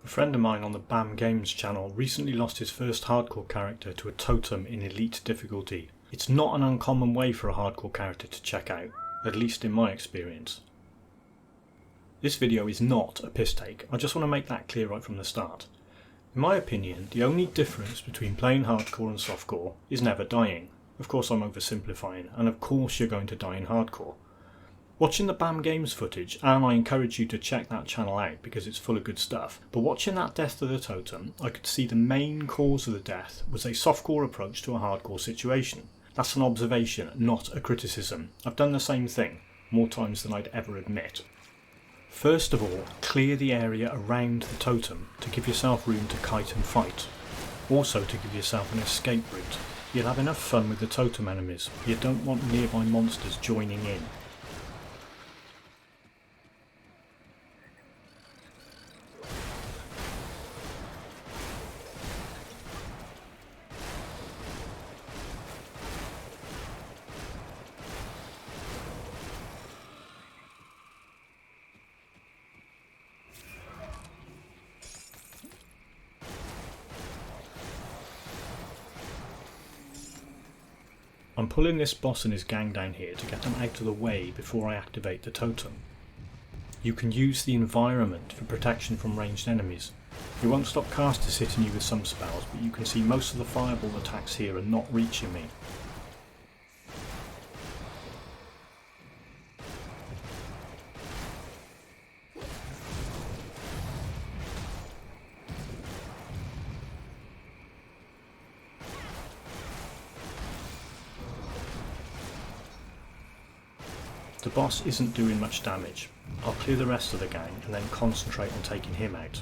A friend of mine on the BAM Games channel recently lost his first hardcore character to a totem in elite difficulty. It's not an uncommon way for a hardcore character to check out, at least in my experience. This video is not a piss take, I just want to make that clear right from the start. In my opinion, the only difference between playing hardcore and softcore is never dying. Of course I'm oversimplifying, and of course you're going to die in hardcore. Watching the BAM Games footage, and I encourage you to check that channel out because it's full of good stuff, but watching that death to the totem, I could see the main cause of the death was a softcore approach to a hardcore situation. That's an observation, not a criticism. I've done the same thing, more times than I'd ever admit. First of all, clear the area around the totem to give yourself room to kite and fight. Also to give yourself an escape route. You'll have enough fun with the totem enemies, you don't want nearby monsters joining in. I'm pulling this boss and his gang down here to get them out of the way before I activate the totem. You can use the environment for protection from ranged enemies. You won't stop casters hitting you with some spells, but you can see most of the fireball attacks here are not reaching me. The boss isn't doing much damage. I'll clear the rest of the gang and then concentrate on taking him out.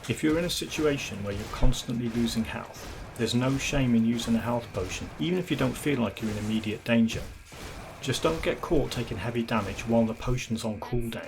If you're in a situation where you're constantly losing health, there's no shame in using a health potion, even if you don't feel like you're in immediate danger. Just don't get caught taking heavy damage while the potion's on cooldown.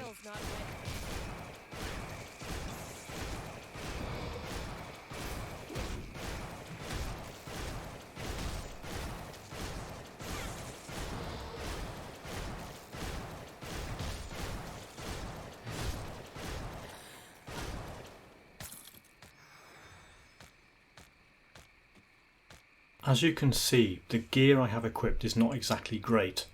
As you can see, the gear I have equipped is not exactly great.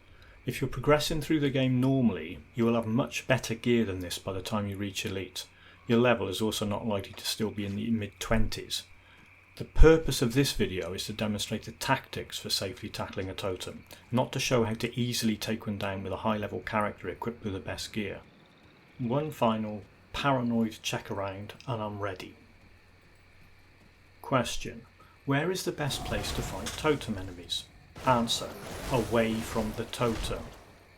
If you're progressing through the game normally, you will have much better gear than this by the time you reach Elite. Your level is also not likely to still be in the mid-20s. The purpose of this video is to demonstrate the tactics for safely tackling a totem, not to show how to easily take one down with a high level character equipped with the best gear. One final paranoid check around and I'm ready. Question: where is the best place to fight totem enemies? Answer: away from the totem.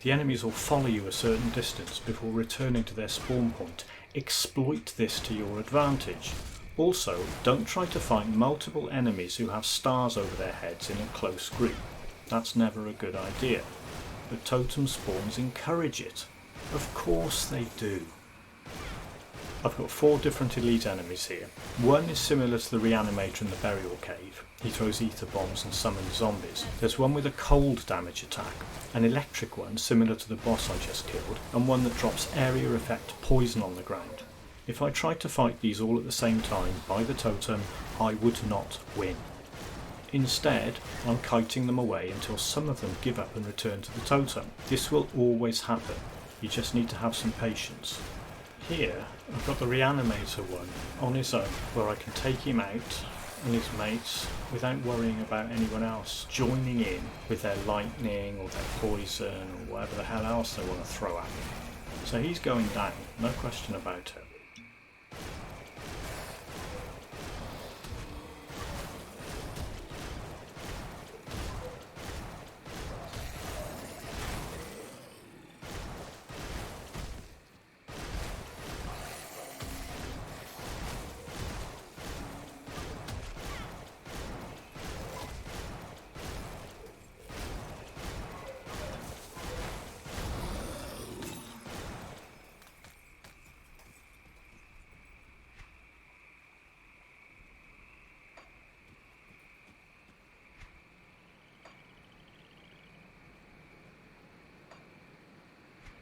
The enemies will follow you a certain distance before returning to their spawn point. Exploit this to your advantage. Also, don't try to fight multiple enemies who have stars over their heads in a close group. That's never a good idea. But totem spawns encourage it. Of course they do. I've got 4 different elite enemies here. One is similar to the reanimator in the burial cave. He throws ether bombs and summons zombies. There's one with a cold damage attack, an electric one similar to the boss I just killed, and one that drops area effect poison on the ground. If I tried to fight these all at the same time by the totem, I would not win. Instead, I'm kiting them away until some of them give up and return to the totem. This will always happen. You just need to have some patience. Here, I've got the reanimator one on his own, where I can take him out and his mates without worrying about anyone else joining in with their lightning or their poison or whatever the hell else they want to throw at me. So he's going down, no question about it.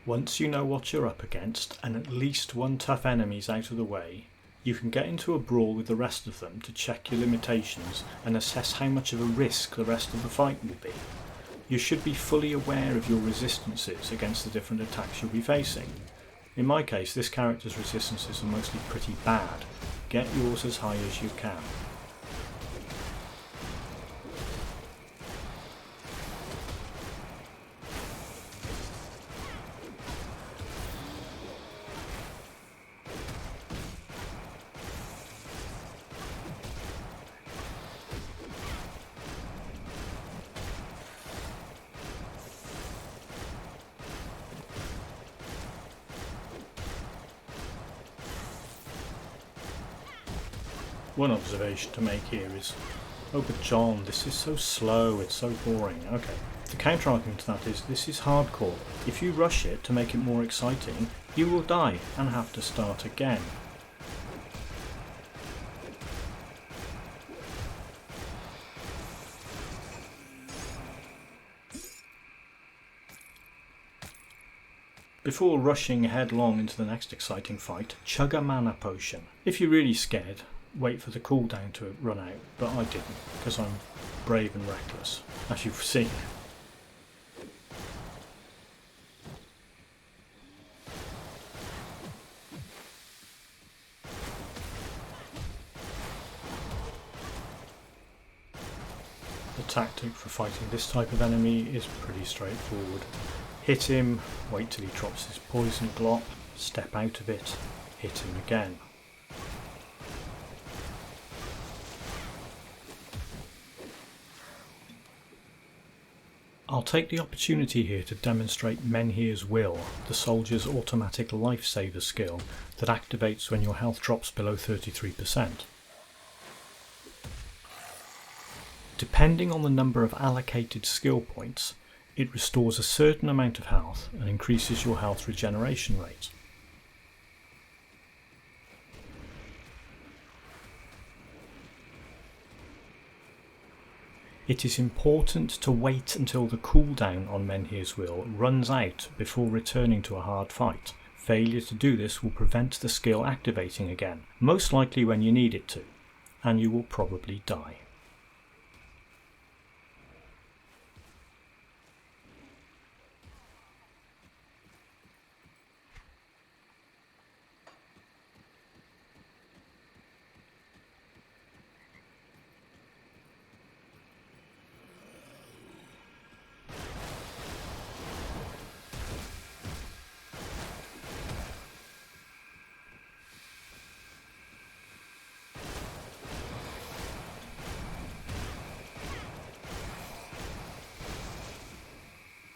Once you know what you're up against and at least one tough enemy's out of the way, you can get into a brawl with the rest of them to check your limitations and assess how much of a risk the rest of the fight will be. You should be fully aware of your resistances against the different attacks you'll be facing. In my case, this character's resistances are mostly pretty bad. Get yours as high as you can. One observation to make here is, oh but John, this is so slow, it's so boring. Okay, the counter argument to that is, this is hardcore. If you rush it to make it more exciting, you will die and have to start again. Before rushing headlong into the next exciting fight, chug a mana potion. If you're really scared, wait for the cooldown to run out, but I didn't, because I'm brave and reckless, as you've seen. The tactic for fighting this type of enemy is pretty straightforward. Hit him, wait till he drops his poison glop, step out of it, hit him again. I'll take the opportunity here to demonstrate Menhir's Will, the soldier's automatic lifesaver skill that activates when your health drops below 33%. Depending on the number of allocated skill points, it restores a certain amount of health and increases your health regeneration rate. It is important to wait until the cooldown on Menhir's Will runs out before returning to a hard fight. Failure to do this will prevent the skill activating again, most likely when you need it to, and you will probably die.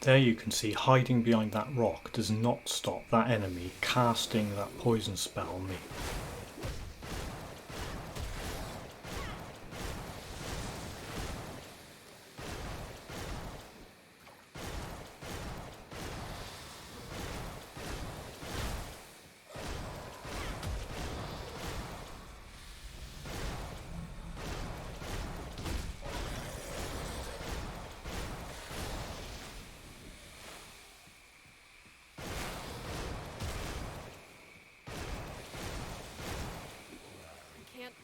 There you can see hiding behind that rock does not stop that enemy casting that poison spell on me.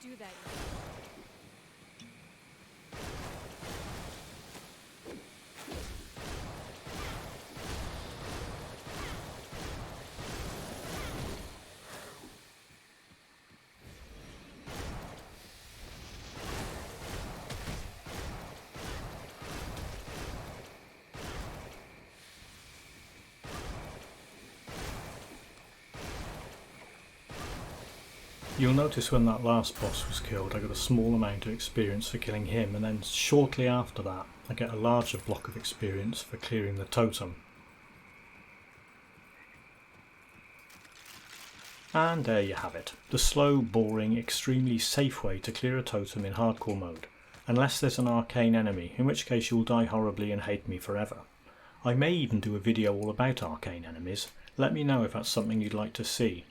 Do that. You'll notice when that last boss was killed, I got a small amount of experience for killing him, and then shortly after that I get a larger block of experience for clearing the totem. And there you have it, the slow, boring, extremely safe way to clear a totem in hardcore mode, unless there's an arcane enemy, in which case you'll die horribly and hate me forever. I may even do a video all about arcane enemies, let me know if that's something you'd like to see.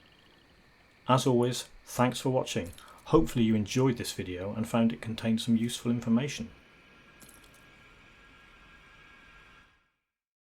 As always, thanks for watching. Hopefully you enjoyed this video and found it contained some useful information.